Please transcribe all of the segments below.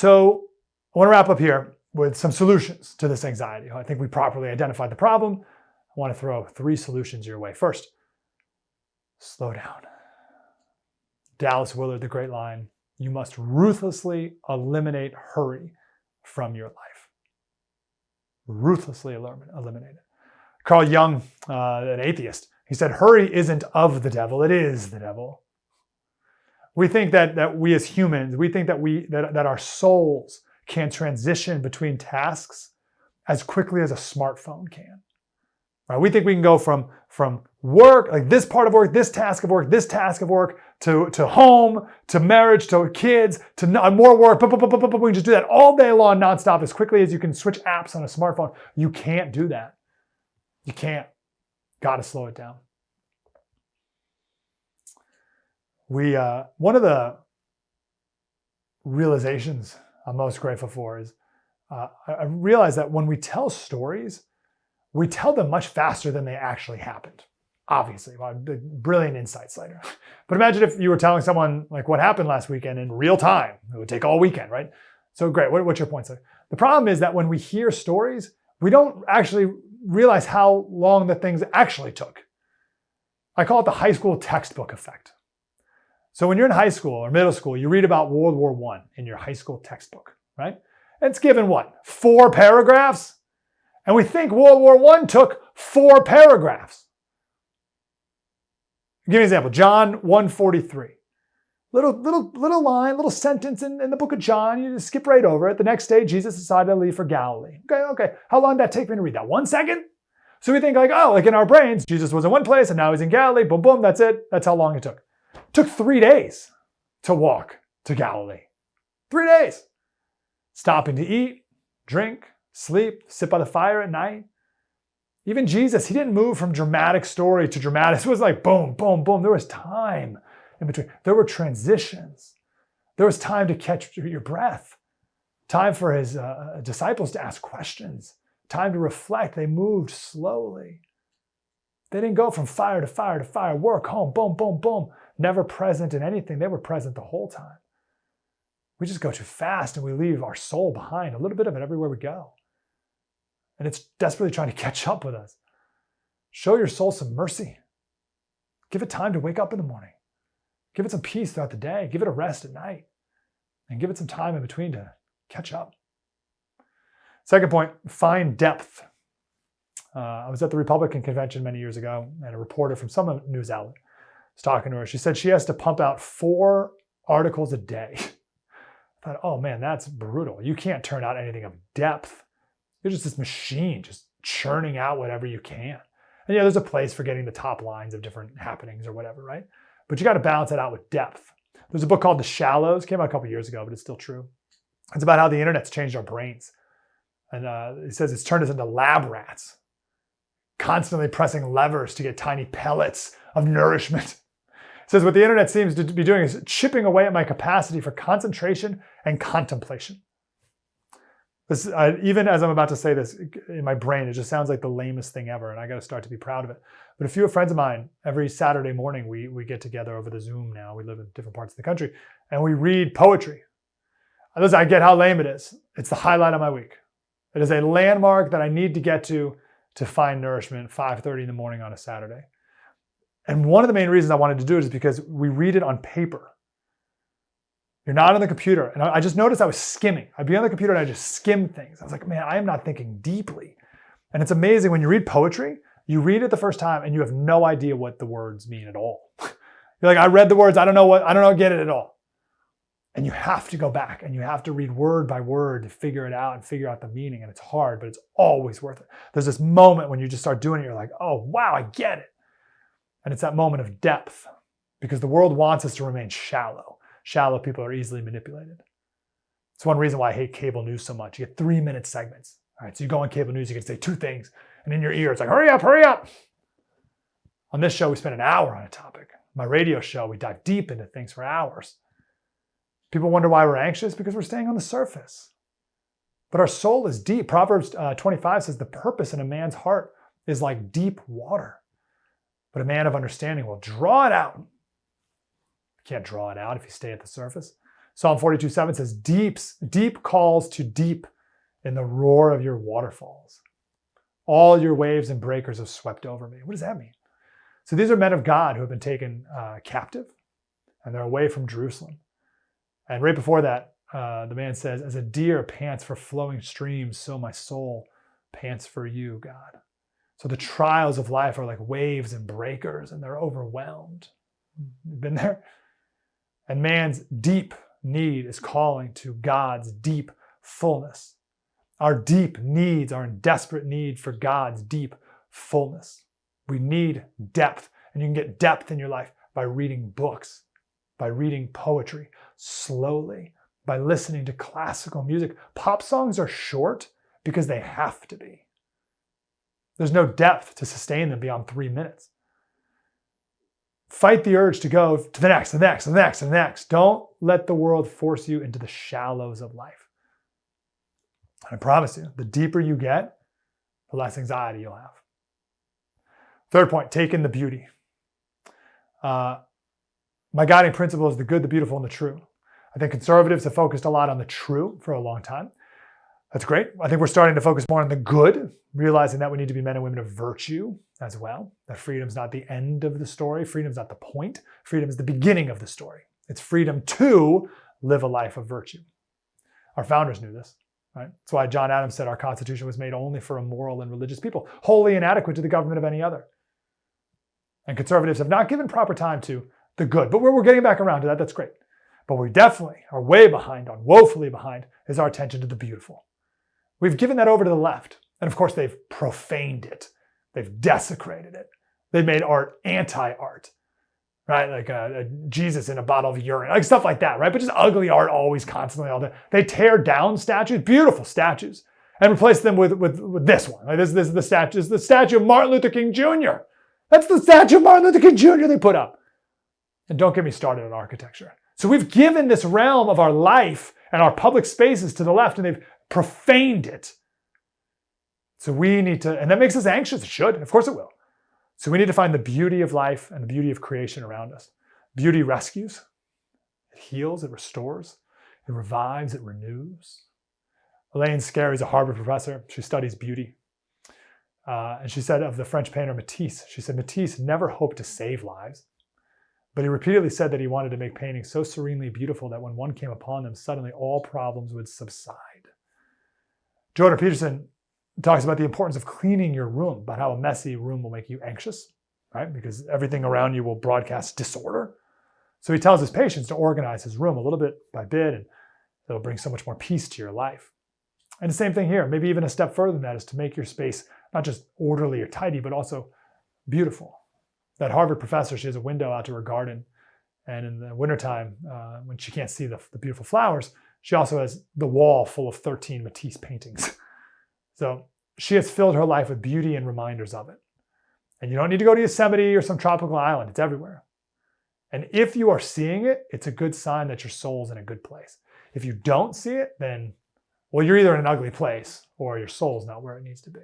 So I want to wrap up here with some solutions to this anxiety. I think we properly identified the problem. I want to throw 3 solutions your way. First, slow down. Dallas Willard, the great line, you must ruthlessly eliminate hurry from your life. Ruthlessly eliminate it. Carl Jung, an atheist, he said, hurry isn't of the devil, it is the devil. We think that we as humans, we think that our souls can transition between tasks as quickly as a smartphone can. Right? We think we can go from work, like this part of work, this task of work, to home, to marriage, to kids, to more work. We can just do that all day long, nonstop, as quickly as you can switch apps on a smartphone. You can't do that. You can't. Got to slow it down. One of the realizations I'm most grateful for is I realize that when we tell stories, we tell them much faster than they actually happened. Obviously, brilliant insight, Slater. But imagine if you were telling someone like what happened last weekend in real time. It would take all weekend, right? So great. What's your point, Slater? The problem is that when we hear stories, we don't actually realize how long the things actually took. I call it the high school textbook effect. So when you're in high school or middle school, you read about World War I in your high school textbook, right? It's given what? 4 paragraphs? And we think World War I took 4 paragraphs. I'll give you an example. John 1:43. Little line, little sentence in the book of John. You just skip right over it. The next day, Jesus decided to leave for Galilee. Okay. How long did that take me to read that? 1 second? So we think like in our brains, Jesus was in one place and now he's in Galilee. Boom, boom, that's it. That's how long it took. It took 3 days to walk to Galilee. 3 days. Stopping to eat, drink, sleep, sit by the fire at night. Even Jesus, he didn't move from dramatic story to dramatic. It was like boom, boom, boom. There was time in between. There were transitions. There was time to catch your breath. Time for his disciples to ask questions. Time to reflect. They moved slowly. They didn't go from fire to fire to fire, work, home, boom, boom, boom. Never present in anything. They were present the whole time. We just go too fast and we leave our soul behind, a little bit of it everywhere we go. And it's desperately trying to catch up with us. Show your soul some mercy. Give it time to wake up in the morning. Give it some peace throughout the day. Give it a rest at night. And give it some time in between to catch up. Second point, find depth. I was at the Republican convention many years ago, and a reporter from some news outlet was talking to her. She said she has to pump out 4 articles a day. I thought, oh man, that's brutal. You can't turn out anything of depth. You're just this machine, just churning out whatever you can. And there's a place for getting the top lines of different happenings or whatever, right? But you got to balance it out with depth. There's a book called The Shallows. It came out a couple years ago, but it's still true. It's about how the internet's changed our brains. And it says it's turned us into lab rats, constantly pressing levers to get tiny pellets of nourishment. It says what the internet seems to be doing is chipping away at my capacity for concentration and contemplation. This, even as I'm about to say this, in my brain, it just sounds like the lamest thing ever, and I got to start to be proud of it. But a few friends of mine, every Saturday morning, we get together over the Zoom now. We live in different parts of the country, and we read poetry. Listen, I get how lame it is. It's the highlight of my week. It is a landmark that I need to get to find nourishment at 5:30 in the morning on a Saturday. And one of the main reasons I wanted to do it is because we read it on paper. You're not on the computer. And I just noticed I was skimming. I'd be on the computer and I just skim things. I was like, man, I am not thinking deeply. And it's amazing when you read poetry, you read it the first time and you have no idea what the words mean at all. You're like, I read the words, I don't get it at all. And you have to go back and you have to read word by word to figure it out and figure out the meaning. And it's hard, but it's always worth it. There's this moment when you just start doing it, you're like, oh, wow, I get it. And it's that moment of depth because the world wants us to remain shallow. Shallow people are easily manipulated. It's one reason why I hate cable news so much. You get 3-minute segments. All right, so you go on cable news, you can say 2 things. And in your ear, it's like, hurry up, hurry up. On this show, we spend an hour on a topic. My radio show, we dive deep into things for hours. People wonder why we're anxious because we're staying on the surface. But our soul is deep. Proverbs 25 says the purpose in a man's heart is like deep water. But a man of understanding will draw it out. You can't draw it out if you stay at the surface. Psalm 42:7 says, deep calls to deep in the roar of your waterfalls. All your waves and breakers have swept over me. What does that mean? So these are men of God who have been taken captive, and they're away from Jerusalem. And right before that, the man says, as a deer pants for flowing streams, so my soul pants for you, God. So the trials of life are like waves and breakers, and they're overwhelmed. You've been there? And man's deep need is calling to God's deep fullness. Our deep needs are in desperate need for God's deep fullness. We need depth, and you can get depth in your life by reading books, by reading poetry slowly, by listening to classical music. Pop songs are short because they have to be. There's no depth to sustain them beyond 3 minutes. Fight the urge to go to the next, the next, the next, the next. Don't let the world force you into the shallows of life. I promise you, the deeper you get, the less anxiety you'll have. Third point, take in the beauty. My guiding principle is the good, the beautiful, and the true. I think conservatives have focused a lot on the true for a long time. That's great. I think we're starting to focus more on the good, realizing that we need to be men and women of virtue as well. That freedom's not the end of the story. Freedom's not the point. Freedom is the beginning of the story. It's freedom to live a life of virtue. Our founders knew this, right? That's why John Adams said our Constitution was made only for a moral and religious people, wholly inadequate to the government of any other. And conservatives have not given proper time to the good, but we're getting back around to that. That's great. But we definitely are way behind on, woefully behind, is our attention to the beautiful. We've given that over to the left. And of course, they've profaned it. They've desecrated it. They've made art anti-art, right? Like Jesus in a bottle of urine, like stuff like that, right? But just ugly art always, constantly, all day. They tear down statues, beautiful statues, and replace them with this one. Like this is the statue. This is the statue of Martin Luther King Jr. That's the statue of Martin Luther King Jr. they put up. And don't get me started on architecture. So we've given this realm of our life and our public spaces to the left, and they've profaned it. So we need to, and that makes us anxious. It should, of course it will. So we need to find the beauty of life and the beauty of creation around us. Beauty rescues, it heals, it restores, it revives, it renews. Elaine Scarry is a Harvard professor. She studies beauty. And she said of the French painter Matisse, she said, Matisse never hoped to save lives, but he repeatedly said that he wanted to make paintings so serenely beautiful that when one came upon them, suddenly all problems would subside. Jordan Peterson talks about the importance of cleaning your room, about how a messy room will make you anxious, right? Because everything around you will broadcast disorder. So he tells his patients to organize his room a little bit by bit, and it'll bring so much more peace to your life. And the same thing here, maybe even a step further than that, is to make your space not just orderly or tidy, but also beautiful. That Harvard professor, she has a window out to her garden. And in the wintertime, when she can't see the beautiful flowers, she also has the wall full of 13 Matisse paintings. So she has filled her life with beauty and reminders of it. And you don't need to go to Yosemite or some tropical island. It's everywhere. And if you are seeing it, it's a good sign that your soul's in a good place. If you don't see it, then, well, you're either in an ugly place or your soul's not where it needs to be.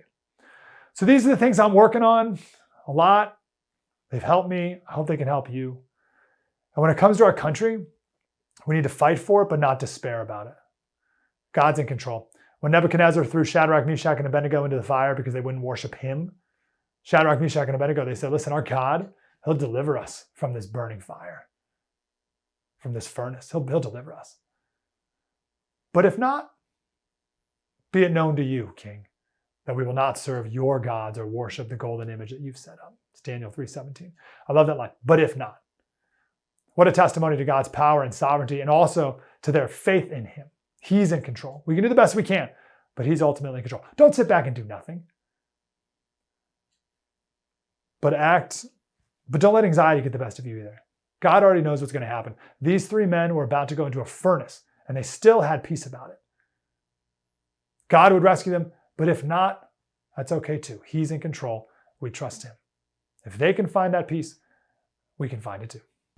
So these are the things I'm working on a lot. They've helped me. I hope they can help you. And when it comes to our country, we need to fight for it, but not despair about it. God's in control. When Nebuchadnezzar threw Shadrach, Meshach, and Abednego into the fire because they wouldn't worship him, Shadrach, Meshach, and Abednego, they said, listen, our God, he'll deliver us from this burning fire, from this furnace. He'll deliver us. But if not, be it known to you, King, that we will not serve your gods or worship the golden image that you've set up. It's Daniel 3:17. I love that line. But if not. What a testimony to God's power and sovereignty, and also to their faith in him. He's in control. We can do the best we can, but he's ultimately in control. Don't sit back and do nothing. But don't let anxiety get the best of you either. God already knows what's going to happen. These three men were about to go into a furnace, and they still had peace about it. God would rescue them, but if not, that's okay too. He's in control. We trust him. If they can find that peace, we can find it too.